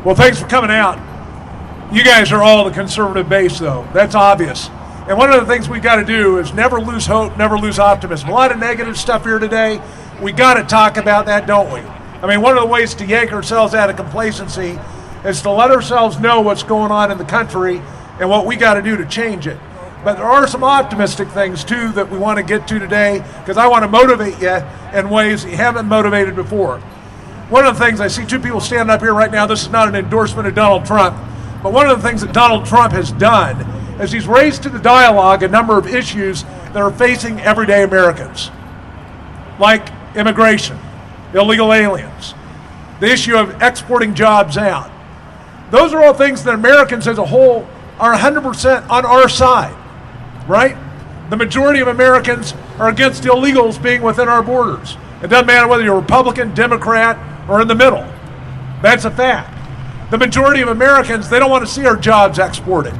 Well, thanks for coming out. You guys are all the conservative base, though. That's obvious. And one of the things we got to do is never lose hope, never lose optimism. A lot of negative stuff here today. We got to talk about that, don't we? I mean, one of the ways to yank ourselves out of complacency is to let ourselves know what's going on in the country and what we got to do to change it. But there are some optimistic things, too, that we want to get to today, because I want to motivate you in ways that you haven't motivated before. One of the things, I see two people standing up here right now. This is not an endorsement of Donald Trump. But one of the things that Donald Trump has done is he's raised to the dialogue a number of issues that are facing everyday Americans, like immigration, illegal aliens, the issue of exporting jobs out. Those are all things that Americans as a whole are 100% on our side, right? The majority of Americans are against illegals being within our borders. It doesn't matter whether you're Republican, Democrat, or in the middle. That's a fact. The majority of Americans, they don't want to see our jobs exported.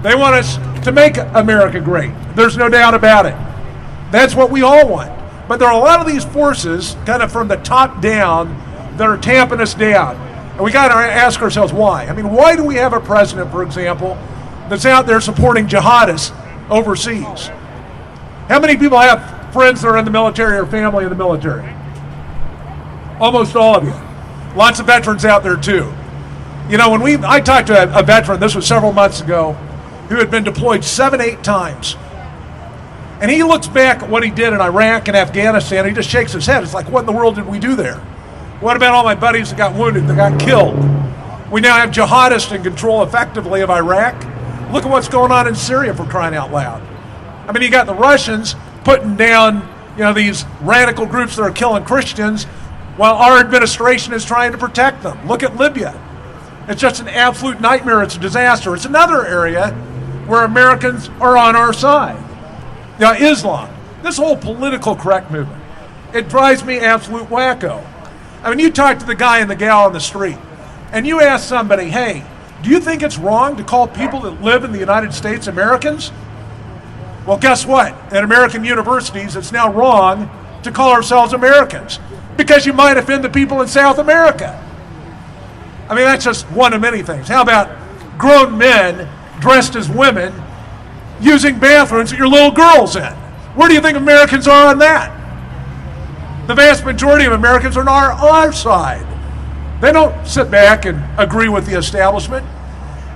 They want us to make America great. There's no doubt about it. That's what we all want. But there are a lot of these forces, kind of from the top down, that are tamping us down. And we got to ask ourselves why. I mean, why do we have a president, for example, that's out there supporting jihadists overseas? How many people have friends that are in the military or family in the military? Almost all of you. Lots of veterans out there too. You know, I talked to a veteran, this was several months ago, who had been deployed 7-8 times. And he looks back at what he did in Iraq and Afghanistan, and he just shakes his head. It's like, what in the world did we do there? What about all my buddies that got wounded, that got killed? We now have jihadists in control effectively of Iraq. Look at what's going on in Syria, for crying out loud. I mean, you got the Russians putting down, these radical groups that are killing Christians, while our administration is trying to protect them. Look at Libya. It's just an absolute nightmare. It's a disaster. It's another area where Americans are on our side. Now, Islam, this whole political correct movement, it drives me absolute wacko. I mean, you talk to the guy and the gal on the street, and you ask somebody, hey, do you think it's wrong to call people that live in the United States Americans? Well, guess what? At American universities, it's now wrong to call ourselves Americans, because you might offend the people in South America. I mean, that's just one of many things. How about grown men dressed as women using bathrooms that your little girl's in? Where do you think Americans are on that? The vast majority of Americans are on our side. They don't sit back and agree with the establishment.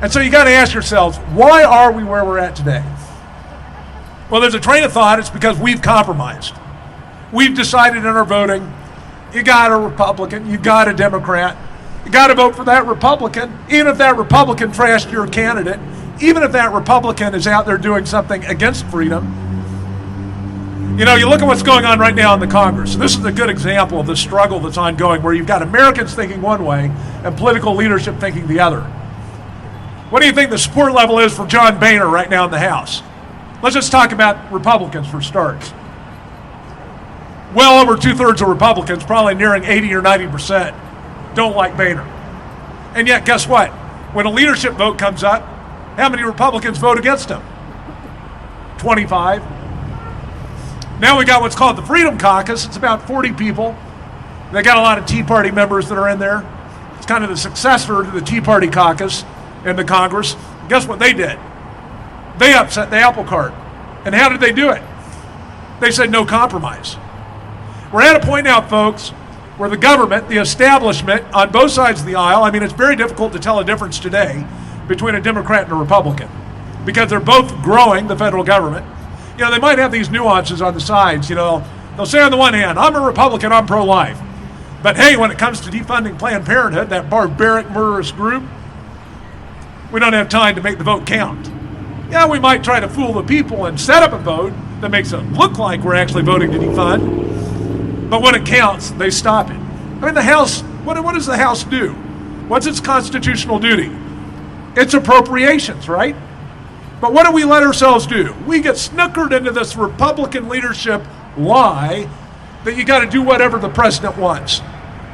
And so you got to ask yourselves, why are we where we're at today? Well, there's a train of thought. It's because we've compromised. We've decided in our voting, you got a Republican, you got a Democrat, you got to vote for that Republican, even if that Republican trashed your candidate, even if that Republican is out there doing something against freedom. You look at what's going on right now in the Congress. This is a good example of the struggle that's ongoing, where you've got Americans thinking one way and political leadership thinking the other. What do you think the support level is for John Boehner right now in the House? Let's just talk about Republicans for starts. Well over 2/3 of Republicans, probably nearing 80 or 90%, don't like Boehner. And yet, guess what? When a leadership vote comes up, how many Republicans vote against him? 25. Now we got what's called the Freedom Caucus. It's about 40 people. They got a lot of Tea Party members that are in there. It's kind of the successor to the Tea Party caucus in the Congress. Guess what they did? They upset the apple cart. And how did they do it? They said no compromise. We're at a point now, folks, where the government, the establishment, on both sides of the aisle, I mean, it's very difficult to tell a difference today between a Democrat and a Republican, because they're both growing the federal government. They might have these nuances on the sides. They'll say on the one hand, I'm a Republican, I'm pro-life. But hey, when it comes to defunding Planned Parenthood, that barbaric, murderous group, we don't have time to make the vote count. Yeah, we might try to fool the people and set up a vote that makes it look like we're actually voting to defund. But when it counts, they stop it. I mean, the House, what does the House do? What's its constitutional duty? It's appropriations, right? But what do we let ourselves do? We get snookered into this Republican leadership lie that you got to do whatever the president wants.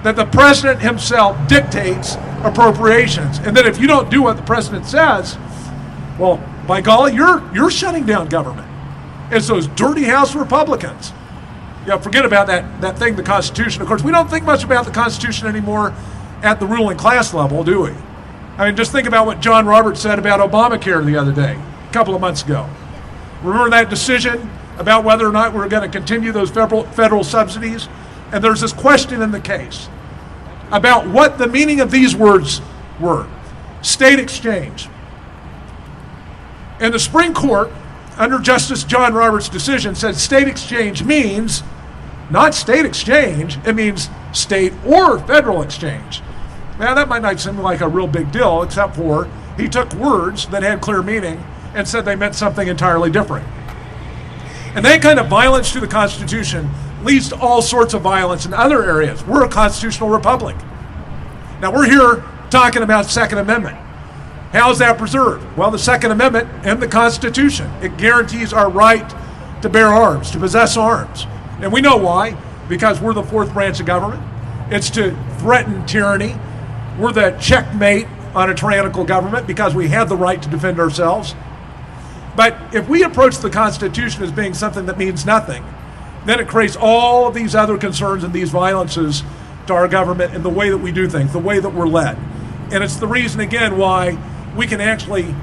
That the president himself dictates appropriations. And that if you don't do what the president says, well, by golly, you're shutting down government. It's those dirty House Republicans. Forget about that thing, the Constitution. Of course, we don't think much about the Constitution anymore at the ruling class level, do we? I mean, just think about what John Roberts said about Obamacare the other day, a couple of months ago. Remember that decision about whether or not we're going to continue those federal subsidies? And there's this question in the case about what the meaning of these words were. State exchange. And the Supreme Court, under Justice John Roberts' decision, said state exchange means not state exchange, it means state or federal exchange. Now, that might not seem like a real big deal, except for he took words that had clear meaning and said they meant something entirely different. And that kind of violence to the Constitution leads to all sorts of violence in other areas. We're a constitutional republic. Now, we're here talking about Second Amendment. How is that preserved? Well, the Second Amendment in the Constitution, it guarantees our right to bear arms, to possess arms. And we know why, because we're the fourth branch of government. It's to threaten tyranny. We're the checkmate on a tyrannical government because we have the right to defend ourselves. But if we approach the Constitution as being something that means nothing, then it creates all of these other concerns and these violences to our government and the way that we do things, the way that we're led. And it's the reason, again, why we can actually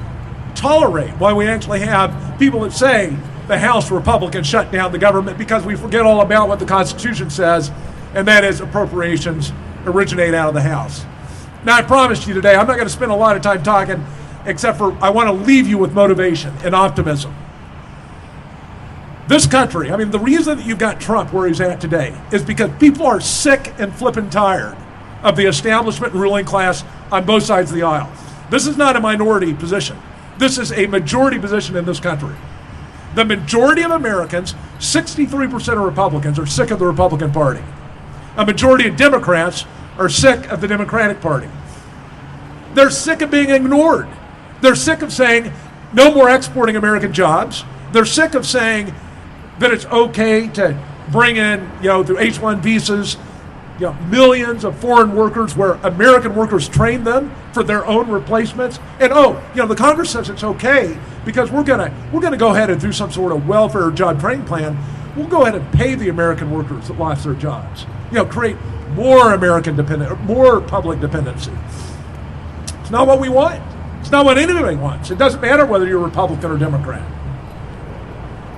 tolerate, why we actually have people that say the House Republicans shut down the government, because we forget all about what the Constitution says, and that is appropriations originate out of the House. Now, I promised you today, I'm not going to spend a lot of time talking, except for I want to leave you with motivation and optimism. This country, I mean, the reason that you've got Trump where he's at today is because people are sick and flippin' tired of the establishment and ruling class on both sides of the aisle. This is not a minority position. This is a majority position in this country. The majority of Americans, 63% of Republicans, are sick of the Republican Party. A majority of Democrats are sick of the Democratic Party. They're sick of being ignored. They're sick of saying no more exporting American jobs. They're sick of saying that it's okay to bring in, through H-1 visas, millions of foreign workers where American workers train them for their own replacements. And the Congress says it's okay because we're gonna go ahead and do some sort of welfare job training plan. We'll go ahead and pay the American workers that lost their jobs. Create more American dependent, more public dependency. It's not what we want. It's not what anybody wants. It doesn't matter whether you're Republican or Democrat.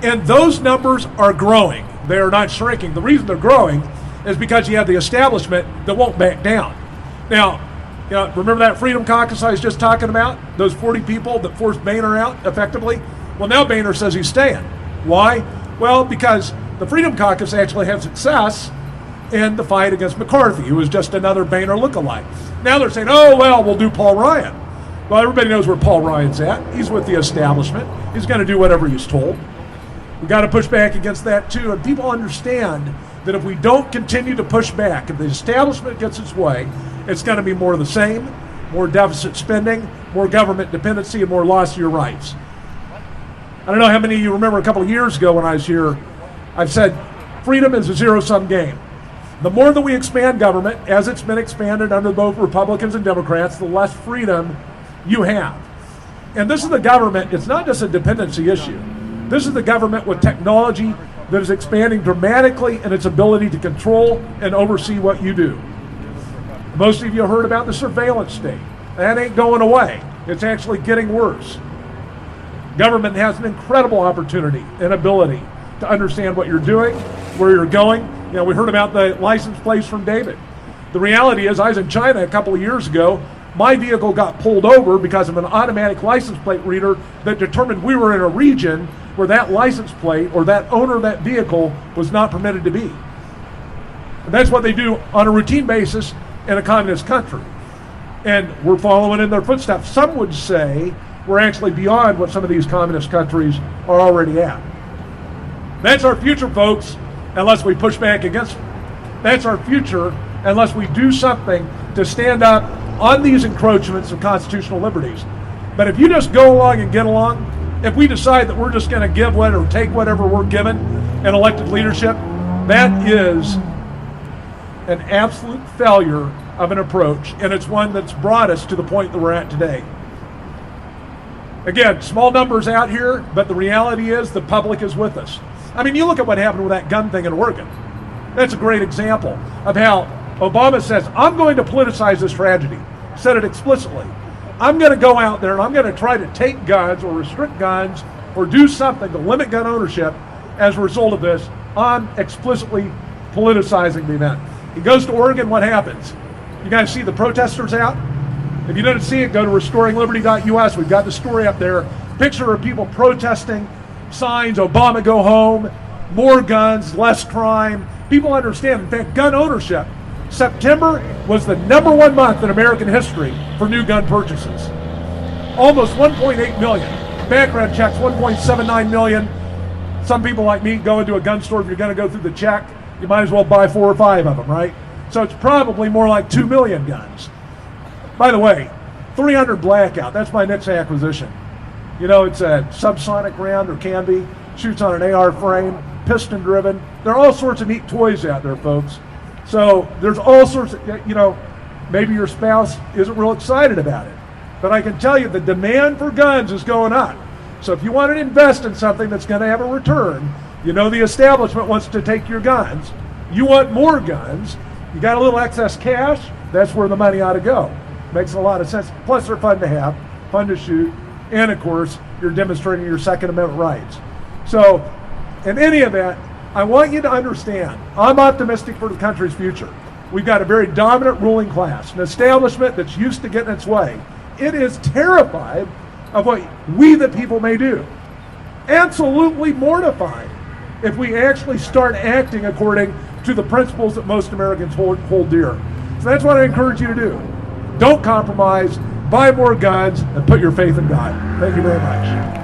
And those numbers are growing. They are not shrinking. The reason they're growing is because you have the establishment that won't back down. Now, remember that Freedom Caucus I was just talking about? Those 40 people that forced Boehner out effectively? Well, now Boehner says he's staying. Why? Well, because the Freedom Caucus actually had success in the fight against McCarthy, who was just another Boehner lookalike. Now they're saying, we'll do Paul Ryan. Well, everybody knows where Paul Ryan's at. He's with the establishment. He's going to do whatever he's told. We've got to push back against that too. And people understand that if we don't continue to push back, if the establishment gets its way, it's going to be more of the same, more deficit spending, more government dependency, and more loss of your rights. I don't know how many of you remember a couple of years ago when I was here, I've said freedom is a zero-sum game. The more that we expand government, as it's been expanded under both Republicans and Democrats, the less freedom you have. And this is the government, it's not just a dependency issue. This is the government with technology that is expanding dramatically in its ability to control and oversee what you do. Most of you heard about the surveillance state. That ain't going away. It's actually getting worse. Government has an incredible opportunity and ability to understand what you're doing, where you're going. We heard about the license plates from David. The reality is, I was in China a couple of years ago. My vehicle got pulled over because of an automatic license plate reader that determined we were in a region where that license plate or that owner of that vehicle was not permitted to be. And that's what they do on a routine basis in a communist country. And we're following in their footsteps. Some would say we're actually beyond what some of these communist countries are already at. That's our future, folks, unless we push back against it. That's our future unless we do something to stand up on these encroachments of constitutional liberties. But if you just go along and get along, if we decide that we're just going to give or take whatever we're given in elected leadership, that is an absolute failure of an approach, and it's one that's brought us to the point that we're at today. Again, small numbers out here, but the reality is the public is with us. I mean, you look at what happened with that gun thing in Oregon. That's a great example of how Obama says, I'm going to politicize this tragedy. Said it explicitly. I'm going to go out there and I'm going to try to take guns or restrict guns or do something to limit gun ownership as a result of this, I'm explicitly politicizing the event. He goes to Oregon, what happens? You guys see the protesters out? If you didn't see it, go to restoringliberty.us. We've got the story up there. Picture of people protesting, signs, Obama go home, more guns, less crime. People understand, in fact, gun ownership. September was the #1 month in American history for new gun purchases. Almost 1.8 million. Background checks, 1.79 million. Some people like me go into a gun store. If you're going to go through the check, you might as well buy 4 or 5 of them, right? So it's probably more like 2 million guns. By the way, 300 Blackout, that's my next acquisition. You know, it's a subsonic round, or can be, shoots on an AR frame, piston driven. There are all sorts of neat toys out there, folks. So there's all sorts of, you know, maybe your spouse isn't real excited about it. But I can tell you the demand for guns is going up. So if you want to invest in something that's going to have a return, you know the establishment wants to take your guns. You want more guns. You got a little excess cash, that's where the money ought to go. Makes a lot of sense. Plus they're fun to have, fun to shoot, and of course, you're demonstrating your Second Amendment rights. So in any event, I want you to understand, I'm optimistic for the country's future. We've got a very dominant ruling class, an establishment that's used to getting its way. It is terrified of what we the people may do. Absolutely mortified if we actually start acting according to the principles that most Americans hold dear. So that's what I encourage you to do. Don't compromise, buy more guns, and put your faith in God. Thank you very much.